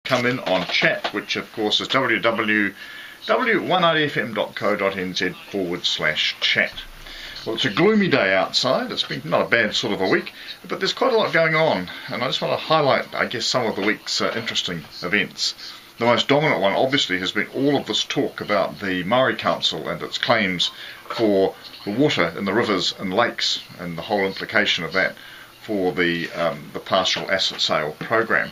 come in on chat, which of course is www.190fm.co.nz/chat. Well, it's a gloomy day outside. It's been not a bad sort of a week, but there's quite a lot going on, and I just want to highlight, I guess, some of the week's interesting events. The most dominant one, obviously, has been all of this talk about the Maori Council and its claims for the water in the rivers and lakes, and the whole implication of that for the partial asset sale program.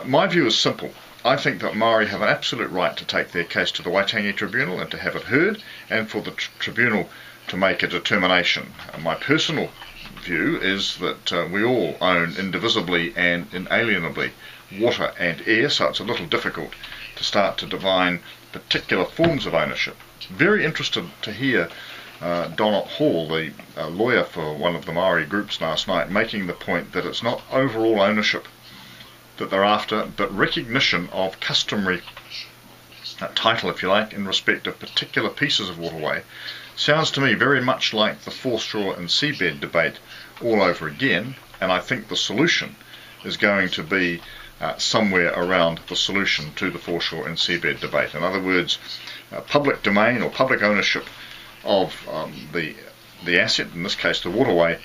My view is simple. I think that Maori have an absolute right to take their case to the Waitangi Tribunal and to have it heard, and for the tribunal to make a determination. My personal view is that we all own indivisibly and inalienably water and air, so it's a little difficult to start to define particular forms of ownership. Very interested to hear Dunne Hall, the lawyer for one of the Maori groups last night, making the point that it's not overall ownership that they're after, but recognition of customary title, if you like, in respect of particular pieces of waterway. Sounds to me very much like the foreshore and seabed debate all over again, and I think the solution is going to be somewhere around the solution to the foreshore and seabed debate. In other words, public domain or public ownership of the asset, in this case the waterway,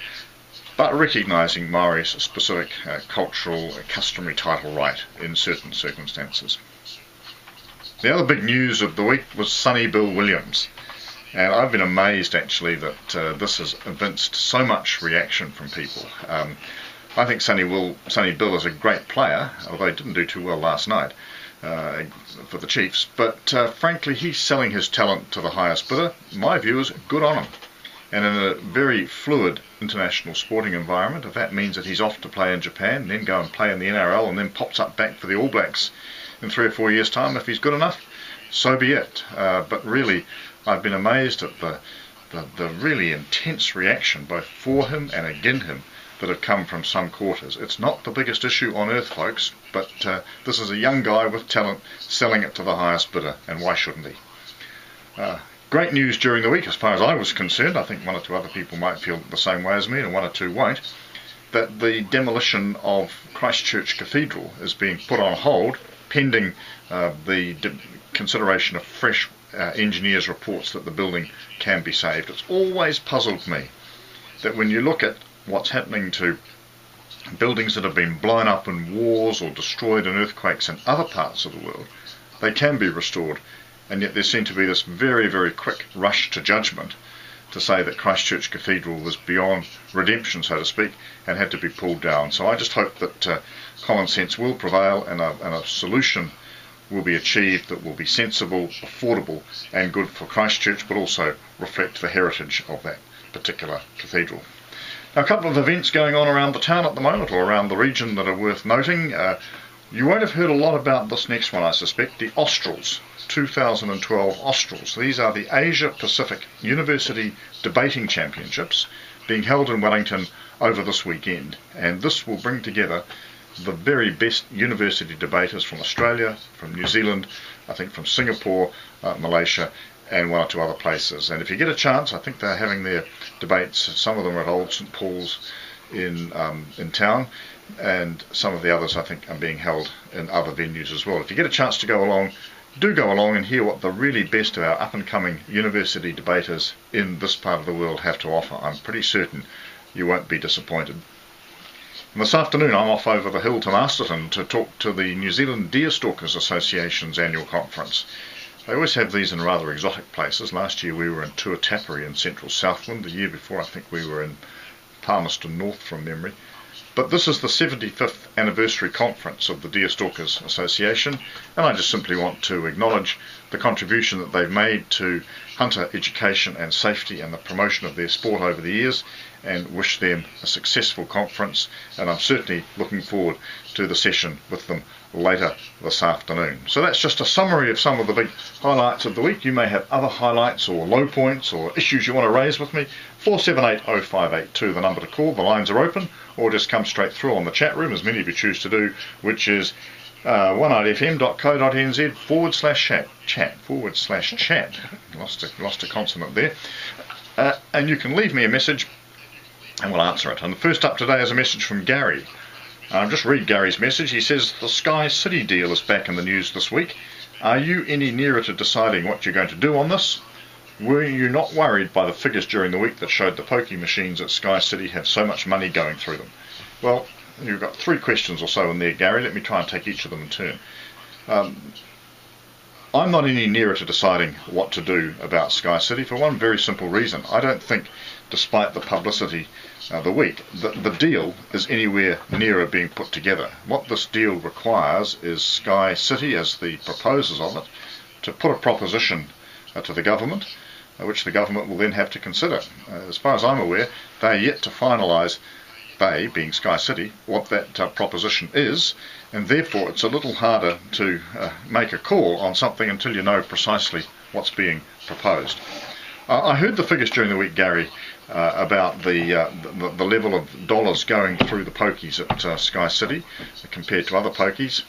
but recognising Maori's specific cultural, customary title right in certain circumstances. The other big news of the week was Sonny Bill Williams. And I've been amazed, actually, that this has evinced so much reaction from people. I think Sonny Bill is a great player, although he didn't do too well last night for the Chiefs. But frankly, he's selling his talent to the highest bidder. My view is good on him. And in a very fluid international sporting environment, if that means that he's off to play in Japan, then go and play in the NRL, and then pops up back for the All Blacks in 3 or 4 years' time, if he's good enough, so be it. But really, I've been amazed at the really intense reaction, both for him and against him, that have come from some quarters. It's not the biggest issue on earth, folks, but this is a young guy with talent selling it to the highest bidder, and why shouldn't he? Great news during the week, as far as I was concerned. I think 1 or 2 other people might feel the same way as me, and 1 or 2 won't, that the demolition of Christchurch Cathedral is being put on hold, pending the consideration of fresh engineers' reports that the building can be saved. It's always puzzled me that when you look at what's happening to buildings that have been blown up in wars or destroyed in earthquakes in other parts of the world, they can be restored, and yet there seemed to be this very, very quick rush to judgment to say that Christchurch Cathedral was beyond redemption, so to speak, and had to be pulled down. So I just hope that common sense will prevail, and a solution will be achieved that will be sensible, affordable and good for Christchurch, but also reflect the heritage of that particular cathedral. Now, a couple of events going on around the town at the moment, or around the region, that are worth noting. You won't have heard a lot about this next one, I suspect, the Australs, 2012 Australs. These are the Asia Pacific University Debating Championships being held in Wellington over this weekend, and this will bring together the very best university debaters from Australia, from New Zealand, I think from Singapore, Malaysia, and 1 or 2 other places. And if you get a chance, I think they're having their debates, some of them are at Old St Paul's in town, and some of the others I think are being held in other venues as well. If you get a chance to go along, do go along and hear what the really best of our up-and-coming university debaters in this part of the world have to offer. I'm pretty certain you won't be disappointed. And this afternoon I'm off over the hill to Masterton to talk to the New Zealand Deerstalkers Association's annual conference. They always have these in rather exotic places. Last year we were in Tuatapere in central Southland. The year before I think we were in Palmerston North from memory. But this is the 75th anniversary conference of the Deerstalkers Association, and I just simply want to acknowledge the contribution that they've made to hunter education and safety and the promotion of their sport over the years, and wish them a successful conference. And I'm certainly looking forward to the session with them later this afternoon. So that's just a summary of some of the big highlights of the week. You may have other highlights or low points or issues you want to raise with me. 4780582, the number to call. The lines are open, or just come straight through on the chat room, as many of you choose to do, which is 190fm.co.nz/chat. Lost a consonant there. And you can leave me a message and we'll answer it. And the first up today is a message from Gary. Just read Gary's message. He says, the Sky City deal is back in the news this week. Are you any nearer to deciding what you're going to do on this? Were you not worried by the figures during the week that showed the pokie machines at Sky City have so much money going through them? Well, you've got 3 questions or so in there, Gary. Let me try and take each of them in turn. I'm not any nearer to deciding what to do about Sky City for one very simple reason. I don't think, despite the publicity the week, the deal is anywhere nearer being put together. What this deal requires is Sky City, as the proposers of it, to put a proposition to the government, which the government will then have to consider. As far as I'm aware, they're yet to finalise, they, being Sky City, what that proposition is, and therefore it's a little harder to make a call on something until you know precisely what's being proposed. I heard the figures during the week, Gary, about the level of dollars going through the pokies at Sky City compared to other pokies.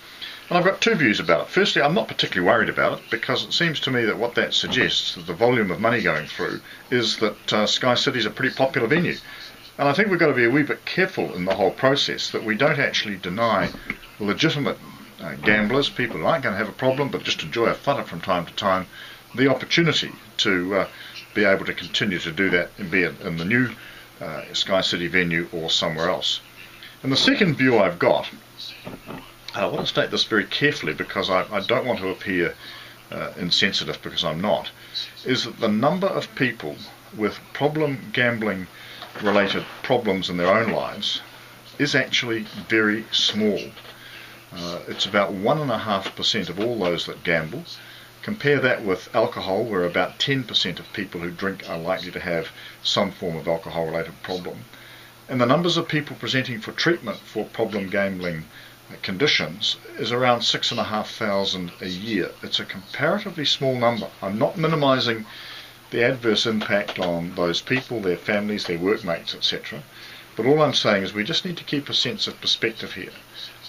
And I've got 2 views about it. Firstly, I'm not particularly worried about it because it seems to me that what that suggests, the volume of money going through, is that Sky City is a pretty popular venue. And I think we've got to be a wee bit careful in the whole process that we don't actually deny legitimate gamblers, people who aren't going to have a problem but just enjoy a flutter from time to time, the opportunity to be able to continue to do that, be it in the new Sky City venue or somewhere else. And the second view I've got, I want to state this very carefully because I don't want to appear insensitive, because I'm not, is that the number of people with problem gambling related problems in their own lives is actually very small. It's about 1.5% of all those that gamble. Compare that with alcohol, where about 10% of people who drink are likely to have some form of alcohol related problem. And the numbers of people presenting for treatment for problem gambling conditions is around 6,500 a year. It's a comparatively small number. I'm not minimising the adverse impact on those people, their families, their workmates, etc. But all I'm saying is we just need to keep a sense of perspective here.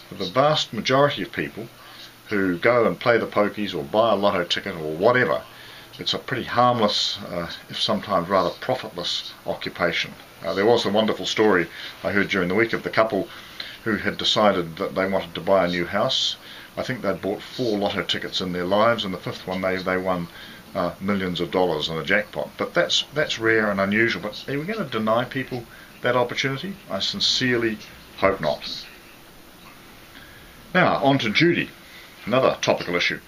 For the vast majority of people who go and play the pokies or buy a lotto ticket or whatever, it's a pretty harmless, if sometimes rather profitless occupation. There was a wonderful story I heard during the week of the couple who had decided that they wanted to buy a new house. I think they'd bought 4 lotto tickets in their lives, and the 5th one they won millions of dollars in a jackpot. But that's rare and unusual. But are we going to deny people that opportunity? I sincerely hope not. Now, on to Judy, another topical issue.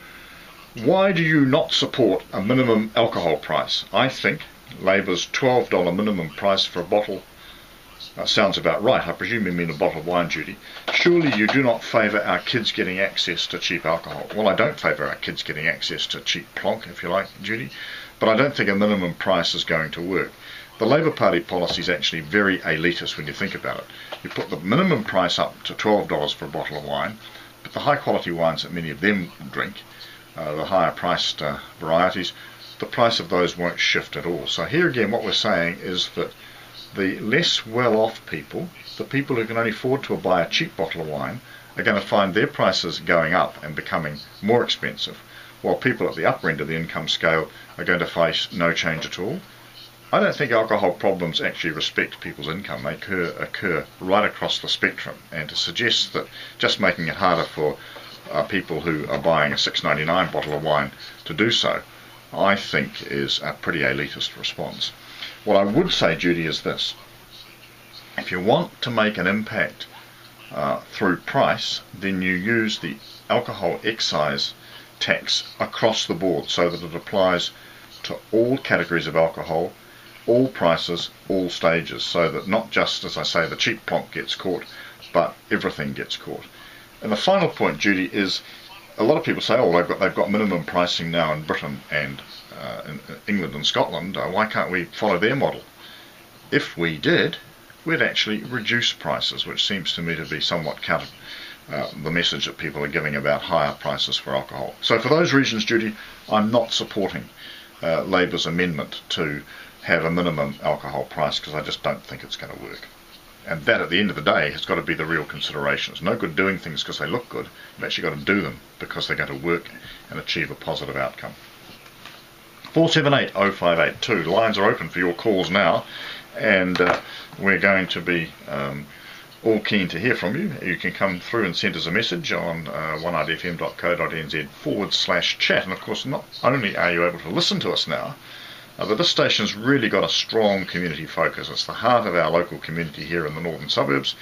Why do you not support a minimum alcohol price? I think Labour's $12 minimum price for a bottle sounds about right. I presume you mean a bottle of wine, Judy. Surely you do not favour our kids getting access to cheap alcohol. Well, I don't favour our kids getting access to cheap plonk, if you like, Judy, but I don't think a minimum price is going to work. The Labour Party policy is actually very elitist when you think about it. You put the minimum price up to $12 for a bottle of wine, but the high quality wines that many of them drink, the higher priced varieties, the price of those won't shift at all. So here again what we're saying is that the less well-off people, the people who can only afford to buy a cheap bottle of wine, are going to find their prices going up and becoming more expensive, while people at the upper end of the income scale are going to face no change at all. I don't think alcohol problems actually respect people's income. They occur right across the spectrum, and to suggest that just making it harder for people who are buying a $6.99 bottle of wine to do so, I think is a pretty elitist response. What I would say, Judy, is this. If you want to make an impact through price, then you use the alcohol excise tax across the board so that it applies to all categories of alcohol, all prices, all stages, so that not just, as I say, the cheap plonk gets caught, but everything gets caught. And the final point, Judy, is a lot of people say, oh, they've got minimum pricing now in Britain and in England and Scotland, why can't we follow their model? If we did, we'd actually reduce prices, which seems to me to be somewhat counter the message that people are giving about higher prices for alcohol. So for those reasons, Judy, I'm not supporting Labour's amendment to have a minimum alcohol price, because I just don't think it's going to work. And that, at the end of the day, has got to be the real consideration. It's no good doing things because they look good. You've actually got to do them because they're going to work and achieve a positive outcome. 4780582. Lines are open for your calls now, and we're going to be all keen to hear from you. You can come through and send us a message on oneidefm.co.nz/chat. And of course, not only are you able to listen to us now, but this station's really got a strong community focus. It's the heart of our local community here in the northern suburbs.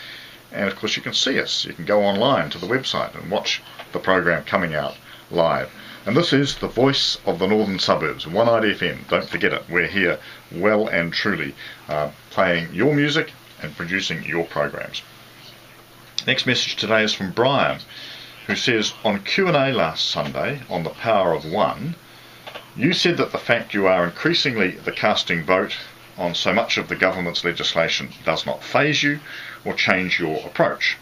And of course, you can see us. You can go online to the website and watch the program coming out live. And this is the voice of the northern suburbs, One Eyed FM. Don't forget it. We're here well and truly playing your music and producing your programs. Next message today is from Brian, who says, on Q&A last Sunday on the power of one, you said that the fact you are increasingly the casting vote on so much of the government's legislation does not faze you or change your approach.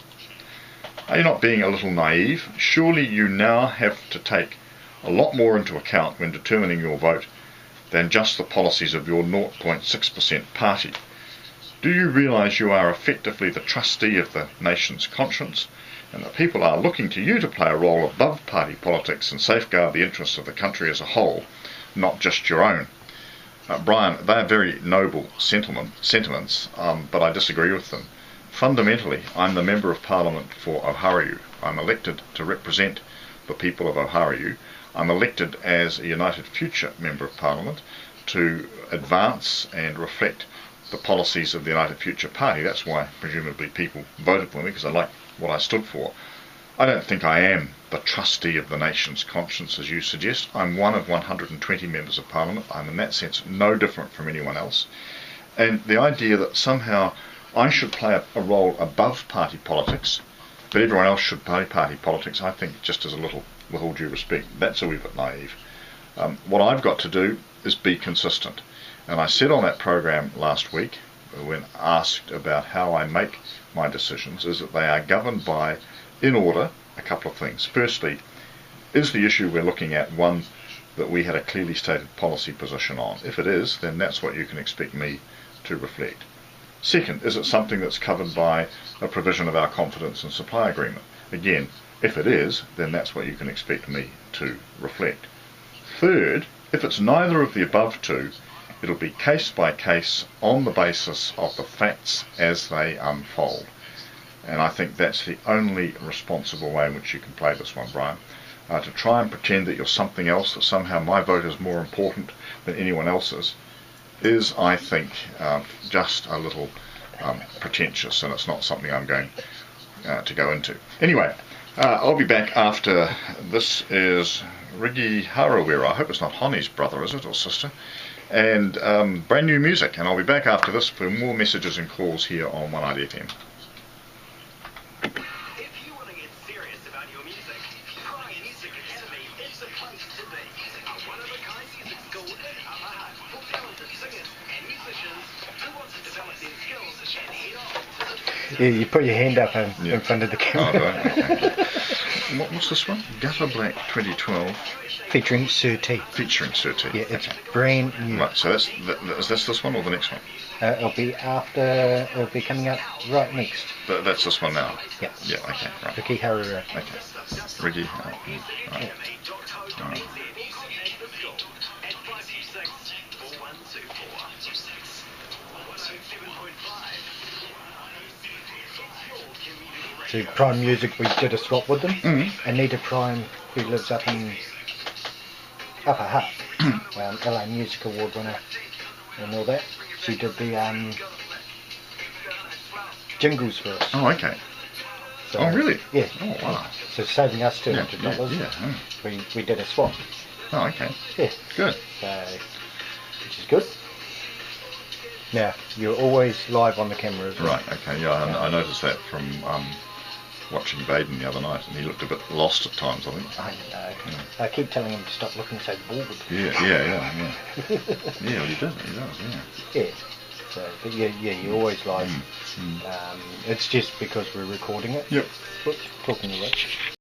Are you not being a little naive? Surely you now have to take a lot more into account when determining your vote than just the policies of your 0.6% party. Do you realise you are effectively the trustee of the nation's conscience, and that people are looking to you to play a role above party politics and safeguard the interests of the country as a whole, not just your own? Brian, they are very noble sentiments, but I disagree with them. Fundamentally, I'm the Member of Parliament for Oharu. I'm elected to represent the people of Oharu. I'm elected as a United Future Member of Parliament to advance and reflect the policies of the United Future Party. That's why presumably people voted for me, because I like what I stood for. I don't think I am the trustee of the nation's conscience, as you suggest. I'm one of 120 members of Parliament. I'm in that sense no different from anyone else. And the idea that somehow I should play a role above party politics, but everyone else should play party politics, I think just as a little, with all due respect, that's a wee bit naive. What I've got to do is be consistent. And I said on that program last week, when asked about how I make my decisions, is that they are governed by, in order, a couple of things. Firstly, is the issue we're looking at one that we had a clearly stated policy position on? If it is, then that's what you can expect me to reflect. Second, is it something that's covered by a provision of our confidence and supply agreement? Again, if it is, then that's what you can expect me to reflect. Third, if it's neither of the above two, it'll be case by case on the basis of the facts as they unfold. And I think that's the only responsible way in which you can play this one, Brian. To try and pretend that you're something else, that somehow my vote is more important than anyone else's, is, I think, just a little pretentious, and it's not something I'm going to go into. Anyway, I'll be back after this. Is Rigi Harawira. I hope it's not Honi's brother, is it, or sister? And brand new music, and I'll be back after this for more messages and calls here on One Eyed FM. Yeah, you put your hand up in front of the camera. Oh, right, okay. What's this one? Gutter Black 2012. Featuring Sir T. Featuring Sir T. Yeah, it's brand new. Right, so is this one or the next one? It'll be coming up right next. That's this one now? Yeah. Yeah, okay, right. Rigi Harawira. Okay. Rigi, right. Yeah. Right. So Prime Music, we did a swap with them. Mm-hmm. Anita Prime, who lives up in Upper Hutt, LA Music Award winner and all that. She did the jingles for us. Oh, okay. So, Oh, really? Yeah. Oh, wow. So saving us $200. Yeah. We did a swap. Oh, okay. Yeah. Good. So, which is good. Now, you're always live on the camera as well. Right, okay, yeah, I noticed that from watching Baden the other night, and he looked a bit lost at times, I think. I know. Yeah. I keep telling him to stop looking so bored. Yeah. Yeah, well, he does, yeah. Yeah. So, but yeah, you're always live. It's just because we're recording it. Yep. Whoops, talking to you.